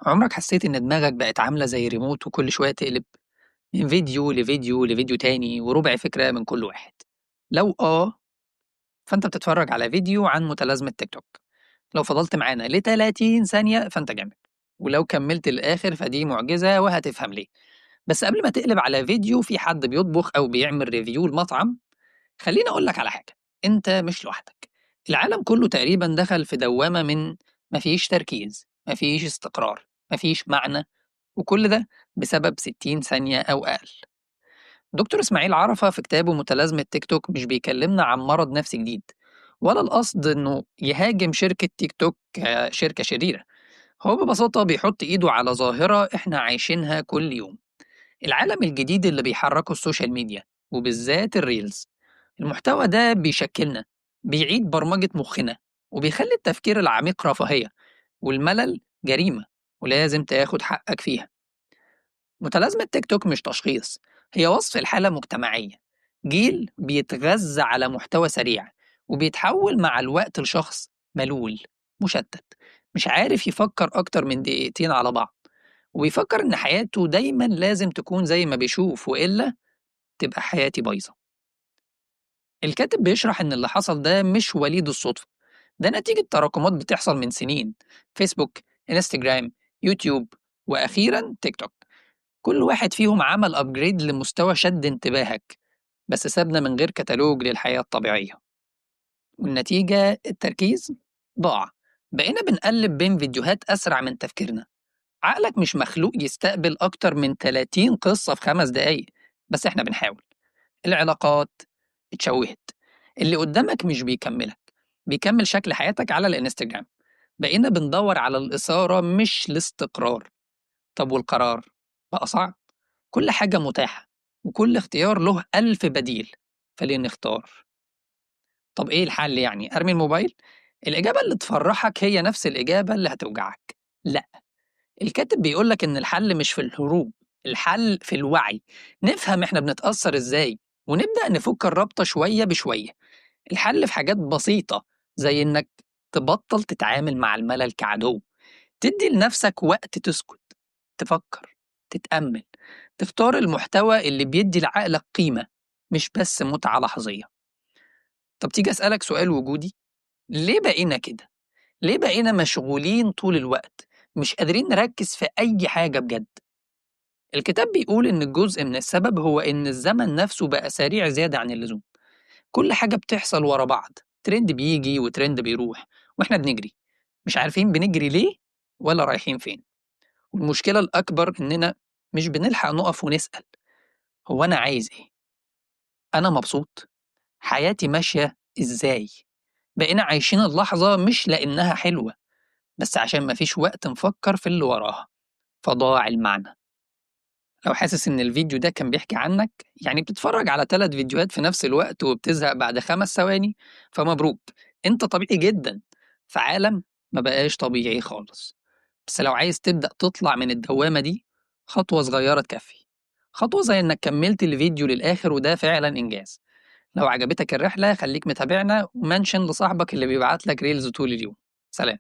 عمرك حسيت إن دماغك بقت عاملة زي ريموت وكل شوية تقلب من فيديو لفيديو لفيديو تاني وربع فكرة من كل واحد؟ لو فأنت بتتفرج على فيديو عن متلازمة تيك توك. لو فضلت معانا ل 30 ثانية فأنت جامد، ولو كملت للآخر فدي معجزة وهتفهم ليه. بس قبل ما تقلب على فيديو في حد بيطبخ أو بيعمل ريفيو المطعم، خليني أقولك على حاجة: أنت مش لوحدك. العالم كله تقريبا دخل في دوامة من مفيش تركيز، مفيش استقرار، مفيش معنى، وكل ده بسبب 60 ثانية أو أقل. دكتور إسماعيل عرفة في كتابه متلازمة تيك توك مش بيكلمنا عن مرض نفسي جديد، ولا القصد إنه يهاجم شركة تيك توك كشركة شريرة. هو ببساطة بيحط إيده على ظاهرة إحنا عايشينها كل يوم: العالم الجديد اللي بيحركه السوشيال ميديا، وبالذات الريلز. المحتوى ده بيشكلنا، بيعيد برمجة مخنا، وبيخلي التفكير العميق رفاهية، والملل جريمة، ولازم تاخد حقك فيها. متلازمة تيك توك مش تشخيص، هي وصف الحالة مجتمعية. جيل بيتغذى على محتوى سريع، وبيتحول مع الوقت لشخص ملول، مشتت، مش عارف يفكر أكتر من دقيقتين على بعض، وبيفكر إن حياته دايما لازم تكون زي ما بيشوف، وإلا تبقى حياتي بايظة. الكاتب بيشرح إن اللي حصل ده مش وليد الصدفة، ده نتيجة تراكمات بتحصل من سنين: فيسبوك، انستجرام، يوتيوب، وأخيرا تيك توك. كل واحد فيهم عمل أبجريد لمستوى شد انتباهك، بس سابنا من غير كتالوج للحياة الطبيعية. والنتيجة التركيز ضاع. بقينا بنقلب بين فيديوهات أسرع من تفكيرنا. عقلك مش مخلوق يستقبل أكتر من 30 قصة في 5 دقايق، بس إحنا بنحاول. العلاقات اتشوهت، اللي قدامك مش بيكملك، بيكمل شكل حياتك على الانستجرام. بقينا بندور على الإثارة مش الاستقرار. طب والقرار بقى صعب، كل حاجة متاحة، وكل اختيار له 1000 بديل، فليه نختار؟ طب إيه الحل يعني؟ أرمي الموبايل؟ الإجابة اللي تفرحك هي نفس الإجابة اللي هتوجعك: لأ. الكاتب بيقولك إن الحل مش في الهروب، الحل في الوعي. نفهم إحنا بنتأثر إزاي، ونبدأ نفك الرابطة شوية بشوية. الحل في حاجات بسيطة، زي إنك تبطل تتعامل مع الملل كعدو، تدي لنفسك وقت تسكت، تفكر، تتأمل، تختار المحتوى اللي بيدي لعقلك قيمة، مش بس متعة لحظية. طب تيجي أسألك سؤال وجودي: ليه بقينا كده؟ ليه بقينا مشغولين طول الوقت، مش قادرين نركز في أي حاجة بجد؟ الكتاب بيقول إن الجزء من السبب هو إن الزمن نفسه بقى سريع زيادة عن اللزوم. كل حاجة بتحصل ورا بعض، ترند بيجي وترند بيروح، وإحنا بنجري، مش عارفين بنجري ليه ولا رايحين فين. والمشكلة الأكبر إننا مش بنلحق نقف ونسأل: هو أنا عايز إيه؟ أنا مبسوط؟ حياتي ماشية إزاي؟ بقينا عايشين اللحظة مش لأنها حلوة، بس عشان مفيش وقت نفكر في اللي وراها، فضاع المعنى. لو حاسس إن الفيديو ده كان بيحكي عنك، يعني بتتفرج على 3 فيديوهات في نفس الوقت وبتزهق بعد 5 ثواني، فمبروك، أنت طبيعي جدا في عالم ما بقاش طبيعي خالص. بس لو عايز تبدأ تطلع من الدوامة دي، خطوة صغيرة تكفي. خطوة زي إنك كملت الفيديو للآخر، وده فعلا إنجاز. لو عجبتك الرحلة خليك متابعنا ومنشن لصاحبك اللي بيبعت لك ريلز طول اليوم. سلام.